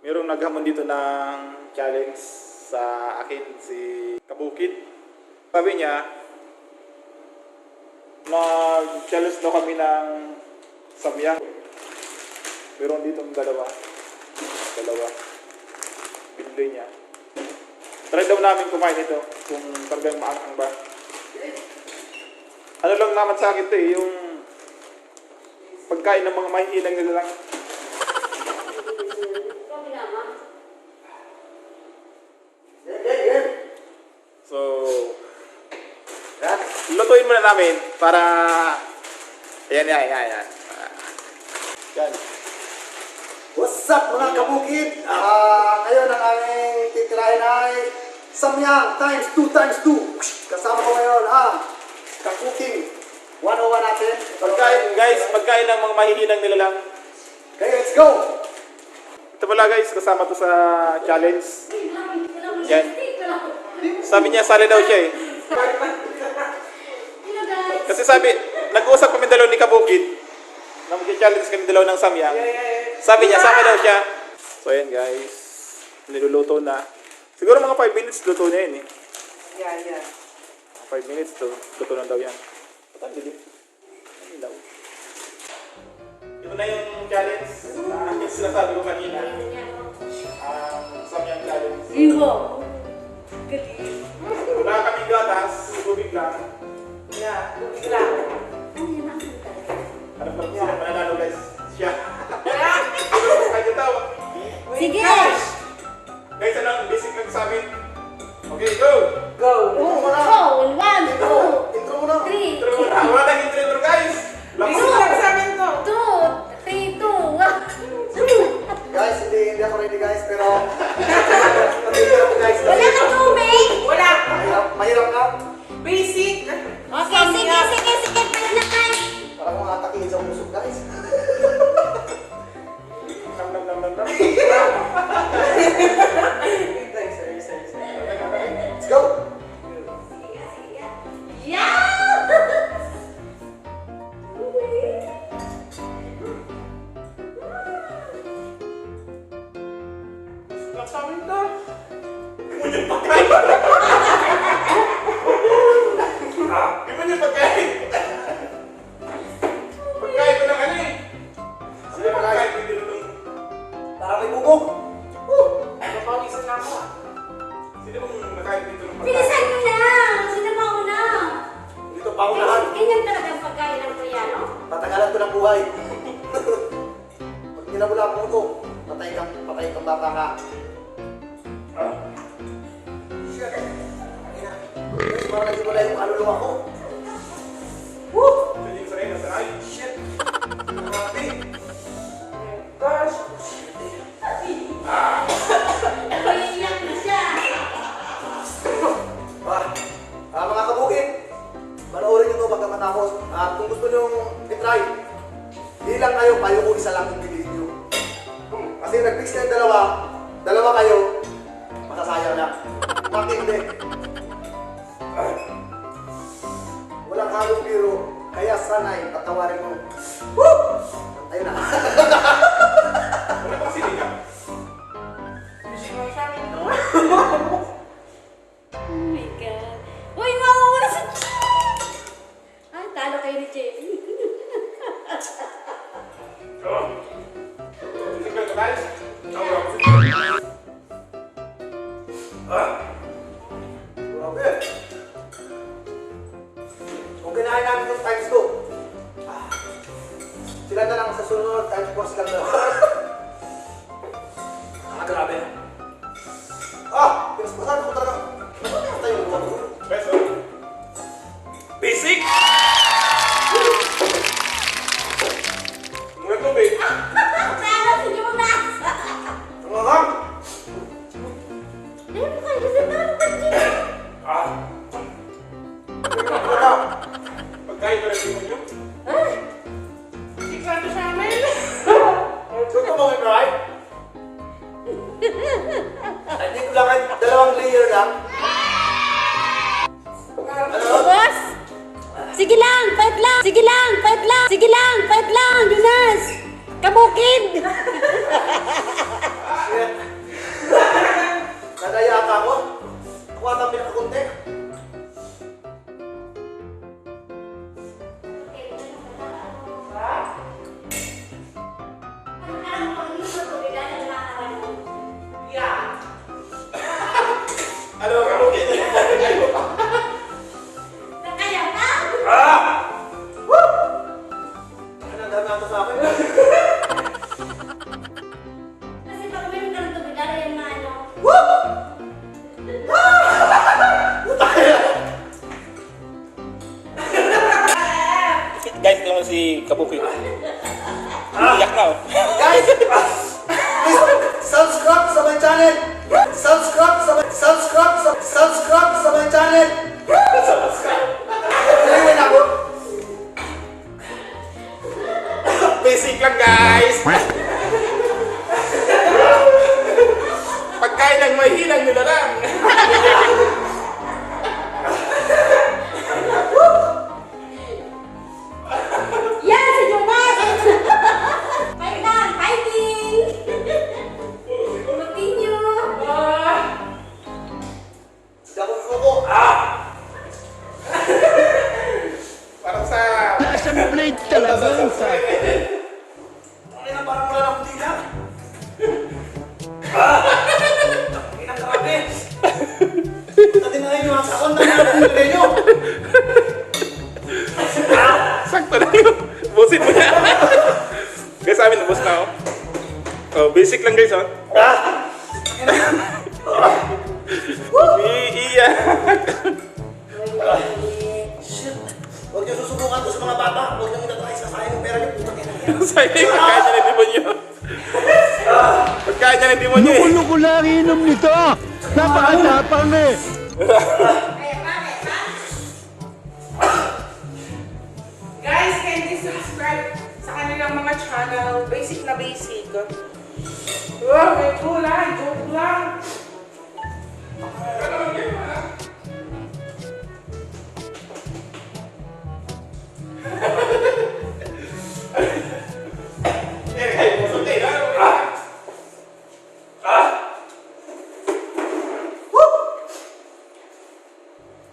Mayroong naghamon dito ng challenge sa akin, si Kabukid. Sabi niya, nag-challenge daw kami ng samyang. Mayroon dito ng dalawa. Binili niya. Try daw namin kumain ito kung talagang maanghang ba. Ano lang naman sa akin ito yung pagkain ng mga mahihilang nila lang. So, lutuin muna namin para yan. Yan. What's up mga kabukid? Ngayon ang aming titirahin ay samyang times 2 times 2. Kasama ko ngayon ka-cooking 101 natin. Pagkain ng mga mahihinang nila lang. Okay, let's go! Ito pala guys, kasama to sa challenge. Yan. Sabi niya, sali daw siya eh. Kasi sabi, nag-uusap kami dalaw ni Kabukid na mag-challenge kami dalaw ng samyang. Sabi niya, sama daw siya. So ayan guys, niluluto na. Siguro mga 5 minutes luto na yun eh. Yeah. 5 minutes to, luto na daw yan. Patang dilim. Ilaw. Ito na yung challenge na sinasabi ko kanina. Samyang challenge. Iwo. Wala kaming gatas, tubig lang. Yeah, tubig lang. Harap lang sila mananalo guys. Siya. Kaya daw. Sige! Guys, ano ang basic nagsabi? Okay, go! Go! Intro mo na! Go! 1, 2, Intro mo na! 3, Intro muna. Wala tayong intro guys! Basic lang sa amin to. 2, 3, 2, 1. Guys, hindi ako ready guys, pero mahirap guys. Wala ka tubig! Wala! Mahirap na. Basic! Okay, sige, pwede na kayo. Parang mga atakin sa musok guys. Nam. Let's go! Sabi to. Di ba niya pagkain? Pagkain ko ng ano eh. Sila pagkain ko dito nung... Para may bubog. Napawisan na ako. Sino bang nakain dito nung pagkain? Bilisan nyo na! Sino ba una? Dito pa unahan. Ganyan talaga ang pagkain ng Koreano? Patagalan ko ng buhay. Pag ninabula po ito, patay kang bata ka. Shit. Guys, parang nagsimula yung kaluluwa ko. Woo! Hindi ko sanay, nasanay. Shit! Grabe! Gosh! Iiyak na siya! Mga kabukid, panoorin nyo ito pagka matapos. At kung gusto nyo i-try, di lang kayo, payo ko isa lang yung bibig nyo. Kasi nag-mix na yung dalawa kayo, masasayang na. Bakit hindi? Walang halong biro, kaya sanay, tatawarin mo. Woo! Ayun na. Wala pang sinigang. Basic lang sa amin to. Oh my God. Uy, mawawala sa... Talo kayo ni Jenny. Sigal ka guys? Grabe. Kung kinain namin yung times 2, sila na lang sa sunod, times 4 sila na. Grabe. Pinaspasan ko talaga. Patay yung luwa ko. Beso. Basic! Muna tubig. Pero sige mo na! Ang mahang! Ayun mo kayo, kasi talo ka dyan. Wala. Pagkain ko rin mo nyo. Basic lang to sa amin. Gusto mo yung right? Hindi ko lang dalawang layer lang. Boss! Sige lang, fight lang! Sige lang, fight lang! Sige lang, fight lang! Jonas! Kabukid! Shit. subscribe sa my channel. Subscribe sa my channel. Naliwin ako. Basic lang guys. Pagkain ng mahinang nyo na lang. Yan, si Jonas! Fight lang, fighting! Continue! Gabon ko po. Parang sa... Nasa blade talaga. Ay na parang wala akong dila. Inang grabe. Natinahin nyo ang sakon na nilagay nyo. Sakto na yun. Busin mo na. Guys, sa amin, nabos na oh. Oh, basic lang guys oh. Iiyak. Shit. Huwag nyo susubukan to sa mga bata. Huwag nyo itatry sa sayang yung pera nyo. Putang ina yan. Sayang yung pagkain niya ng demonyo. Pagkain niya ng demonyo eh. Nukulo ko lang inom nito. Napakatapang eh. Guys, kindly subscribe sa kanilang mga channel. Basic na basic. Wow, may kulay. Joke lang.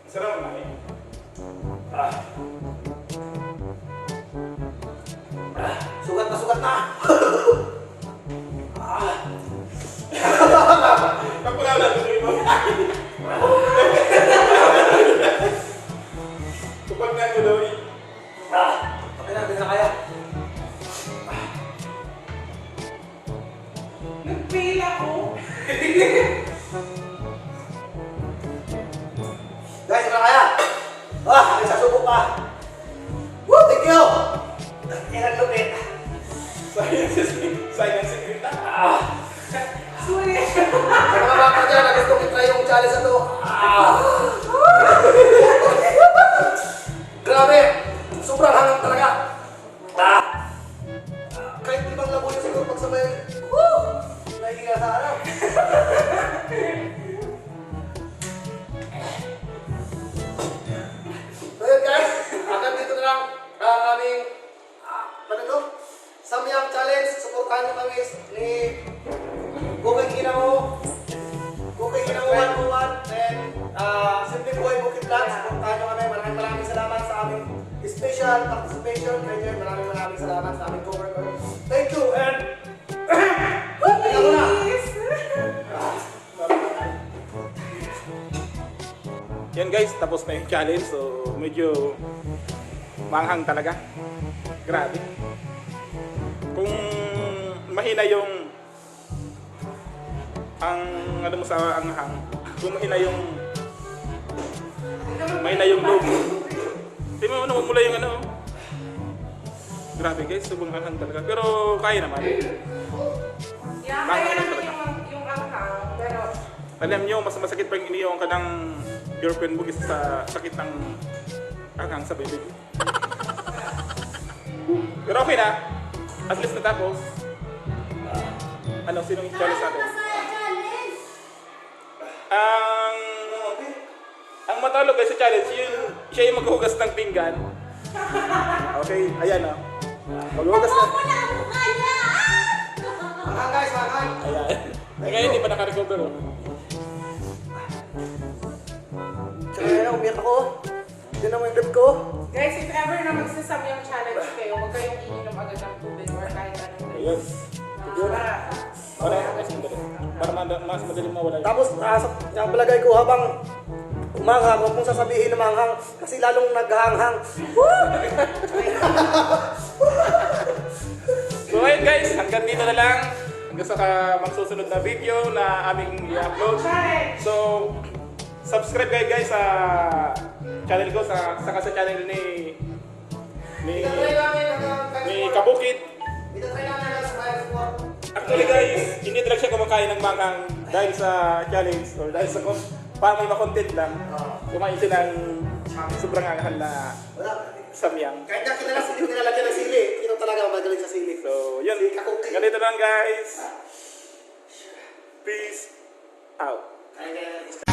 Sarap na eh. Sugat na sugat na. Kapag na tuloy mo. Kapag na tuloy. Okay na, hindi na kaya. Nag-fail ako. Guys, hindi na kaya. May sasubok pa. Woo, thank you. Ilang lupit. Sayang si Grita. Sorry. Sa mga bata dyan, na gusto ko try yung challenge na to. Grabe. Sobrang hangang talaga. Kahit ibang labo yung siguro pagsabay. Nahihinga sa araw. So yun guys, hanggang dito na lang ang aming Samyang Challenge. Supportahan nyo kami ni Bukay Ginamo 101 and Simple Boy Bukit Vlog. Supportahan nyo kami. Maraming salamat sa aming special participation. Maraming salamat sa aming coworker. Thank you and tingnan ko na. Yan guys, tapos na yung challenge. So, medyo manghang talaga. Grabe. Kung mahina yung ano mo sa anghang, kung mahina yung loob. Hindi mo ano, mula yung ano. Grabe guys, subong anghang talaga. Pero kaya naman. Yeah, kaya naman yung anghang. Pero, Alam nyo, mas masakit pang iniiwan ka ng girlfriend mo kaysa sa sakit ng anghang sa bibig. Pero okay na. At least natapos. Ano, sinong challenge natin? Ang matalo guys sa challenge, siya yung maghuhugas ng pinggan. Okay, ayan o. Maghuhugas na. Makan guys, makan. Ayan. Ngayon hindi pa naka-recover o. Tsaka yan, umiyak ako. Hindi naman yung lip ko. guys, if ever na magsasamyang challenge kayo, huwag kayong iinom agad ng tubig or kahit anong Ayun. Para, Mas madali. Para mas madali mawala yun. Tapos, ang palagay ko habang umanghang, huwag mong sasabihin na manghang kasi lalong naghahanghang. So ayun guys, hanggang dito na lang. Hanggang sa magsusunod na video na aming i-upload. So, subscribe kayo guys sa channel ko, saka sa channel ni Kabukit. Itatry namin ang smile support. Actually guys, hindi talaga siya kumakain kumakain ng manghang dahil sa challenge or dahil sa para may makontent lang, kumain siya ng sobrang anghang na Wala. samyang. Kahit na hindi ko nilalagyan ng sili. Ito talaga magaling sa sili. So, yun. Si Kakuki. Ganito lang guys. Peace out. Kaya